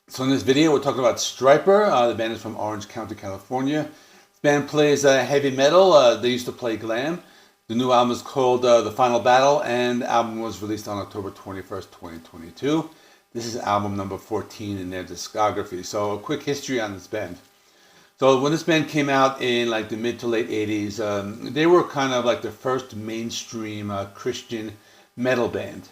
So in this video, we're talking about Stryper. The band is from Orange County, California. This band plays heavy metal. They used to play glam. The new album is called The Final Battle, and the album was released on October 21st, 2022. This is album number 14 in their discography. So a quick history on this band. So when this band came out in like the mid to late 80s, they were kind of like the first mainstream Christian metal band.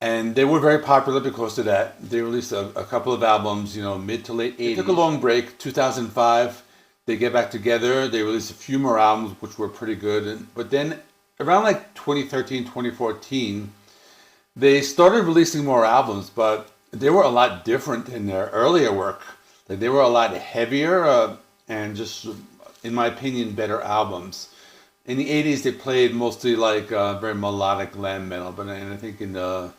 And they were very popular because of that. They released a couple of albums, mid to late 80s. They took a long break, 2005. They get back together. They released a few more albums, which were pretty good. But then around like 2013, 2014, they started releasing more albums, but they were a lot different in their earlier work. Like they were a lot heavier and just, in my opinion, better albums. In the 80s, they played mostly like very melodic glam metal, but I think in the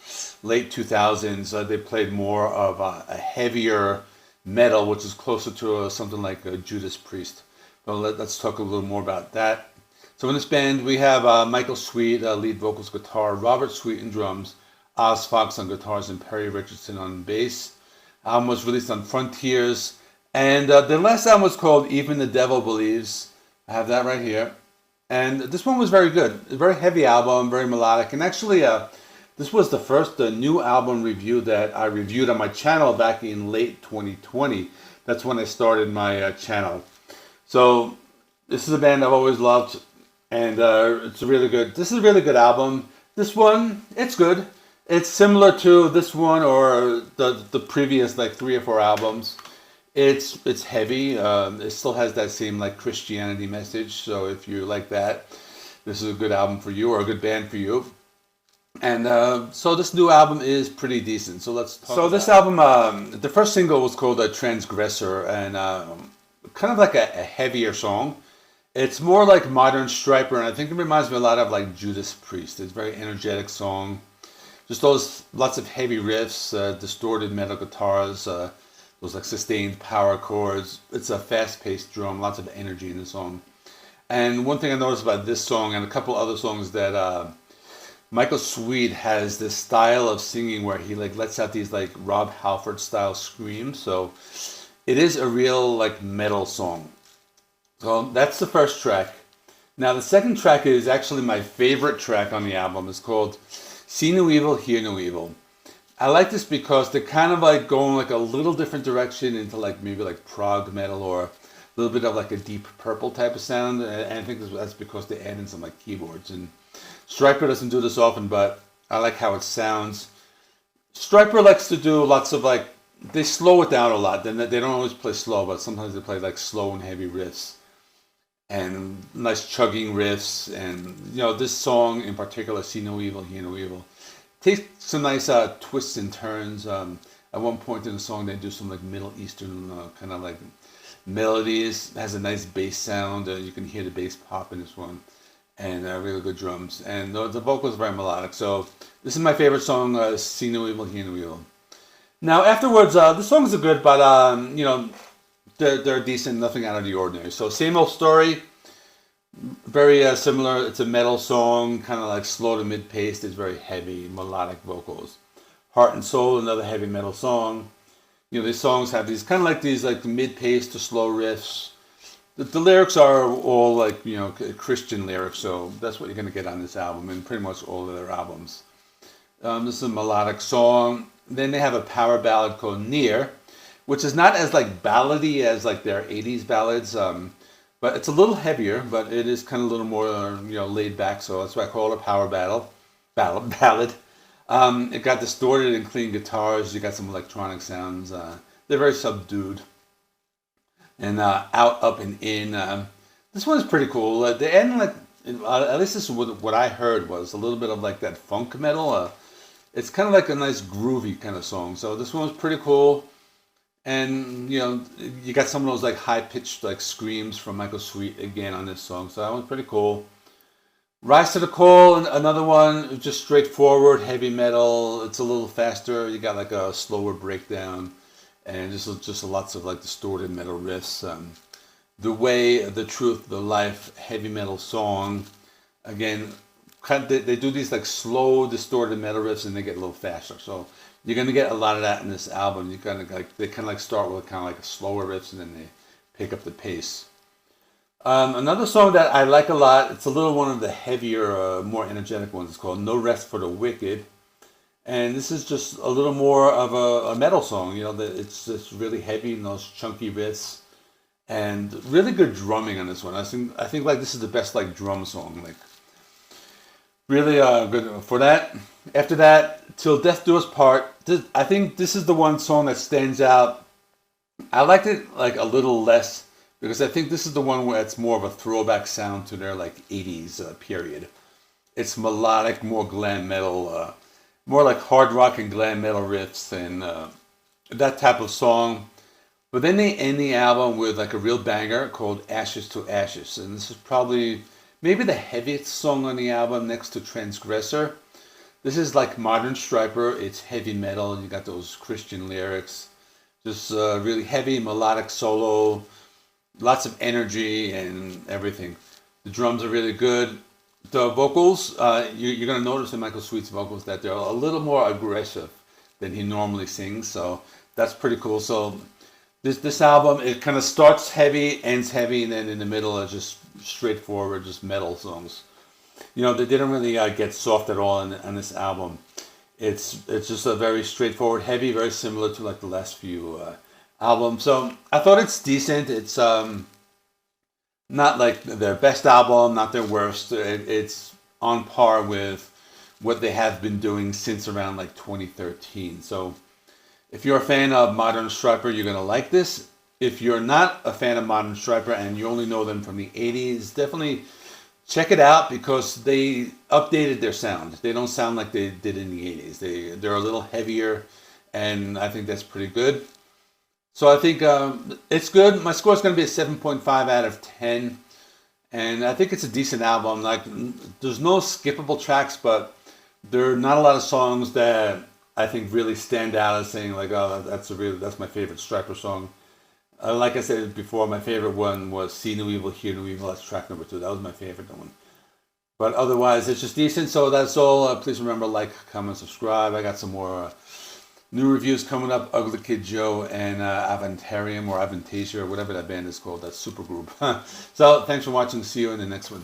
late 2000s, they played more of a heavier metal, which is closer to something like Judas Priest. But let's talk a little more about that. So in this band, we have Michael Sweet, lead vocals, guitar, Robert Sweet on drums, Oz Fox on guitars, and Perry Richardson on bass. Album was released on Frontiers, and the last album was called Even the Devil Believes. I have that right here. And this one was very good. A very heavy album, very melodic. And actually, this was the first new album review that I reviewed on my channel back in late 2020. That's when I started my channel. So this is a band I've always loved, and it's a really good. This is a really good album. This one, it's good. It's similar to this one or the previous like 3 or 4 albums. It's heavy. It still has that same like Christianity message. So if you like that, this is a good album for you or a good band for you. And so this new album is pretty decent. So let's talk about this album. The first single was called Transgressor, and kind of like a heavier song. It's more like modern Stryper, and I think it reminds me a lot of like Judas Priest. It's a very energetic song. Just lots of heavy riffs, distorted metal guitars. Those like sustained power chords. It's a fast-paced drum, lots of energy in the song. And one thing I noticed about this song and a couple other songs that Michael Sweet has this style of singing where he like lets out these like Rob Halford style screams. So it is a real like metal song. So that's the first track. Now the second track is actually my favorite track on the album. It's called See No Evil, Hear No Evil. I like this because they're kind of like going like a little different direction into like maybe like prog metal or a little bit of like a Deep Purple type of sound. And I think that's because they add in some like keyboards. And Stryper doesn't do this often, but I like how it sounds. Stryper likes to do lots of like, they slow it down a lot. Then they don't always play slow, but sometimes they play like slow and heavy riffs. And nice chugging riffs. And this song in particular, See No Evil, Hear No Evil, takes some nice twists and turns. At one point in the song, they do some like Middle Eastern kind of like melodies. It has a nice bass sound. You can hear the bass pop in this one, and really good drums. And the vocals are very melodic. So this is my favorite song, See No Evil, Hear No Evil. Now afterwards, the songs are good, but they're decent, nothing out of the ordinary. So same old story. Very similar. It's a metal song, kind of like slow to mid-paced. It's very heavy, melodic vocals. Heart and Soul, another heavy metal song. These songs have these kind of like these like mid-paced to slow riffs. The lyrics are all like Christian lyrics, so that's what you're gonna get on this album and pretty much all of their albums. This is a melodic song. Then they have a power ballad called Near, which is not as like ballady as like their 80s ballads. But it's a little heavier, but it is kind of a little more, laid back. So that's why I call it a power ballad. It got distorted and clean guitars. You got some electronic sounds. They're very subdued. And out, up, and in. This one is pretty cool. The end, like, at least this is what I heard was a little bit of like that funk metal. It's kind of like a nice groovy kind of song. So this one was pretty cool. And, you got some of those like high-pitched like screams from Michael Sweet again on this song. So that one's pretty cool. Rise to the Call, another one, just straightforward, heavy metal. It's a little faster. You got like a slower breakdown. And just lots of like distorted metal riffs. The Way, The Truth, The Life, heavy metal song. Again, they do these like slow, distorted metal riffs and they get a little faster. So You're gonna get a lot of that in this album. You kind of like they kind of like start with kind of like a slower riffs and then they pick up the pace. Another song that I like a lot. It's a little one of the heavier, more energetic ones. It's called "No Rest for the Wicked," and this is just a little more of a metal song. You know, it's just really heavy and those chunky riffs, and really good drumming on this one. I think like this is the best like drum song. Like really good for that. After that, "Till Death Do Us Part." I think this is the one song that stands out. I liked it like a little less because I think this is the one where it's more of a throwback sound to their like '80s period. It's melodic, more glam metal, more like hard rock and glam metal riffs and that type of song. But then they end the album with like a real banger called "Ashes to Ashes," and this is probably maybe the heaviest song on the album next to "Transgressor." This is like modern Stryper. It's heavy metal. You got those Christian lyrics. Just really heavy melodic solo, lots of energy and everything. The drums are really good. The vocals, you're going to notice in Michael Sweet's vocals that they're a little more aggressive than he normally sings. So that's pretty cool. So this album, it kind of starts heavy, ends heavy, and then in the middle are just straightforward, just metal songs. You know, they didn't really get soft at all on this album. It's just a very straightforward, heavy, very similar to like the last few albums. So I thought it's decent. It's not like their best album, not their worst. It's on par with what they have been doing since around like 2013. So if you're a fan of modern Stryper, you're gonna like this. If you're not a fan of modern Stryper and you only know them from the '80s, definitely check it out because they updated their sound. They don't sound like they did in the '80s. They're a little heavier, and I think that's pretty good. So I think it's good. My score is going to be a 7.5 out of 10, and I think it's a decent album. Like there's no skippable tracks, but there are not a lot of songs that I think really stand out as saying like, oh, that's my favorite Stryper song. Like I said before, my favorite one was "See No Evil, Hear No Evil." That's track number 2. That was my favorite one. But otherwise, it's just decent. So that's all. Please remember, like, comment, subscribe. I got some more new reviews coming up. Ugly Kid Joe and Avantarium or Avantasia or whatever that band is called. That super group. So thanks for watching. See you in the next one.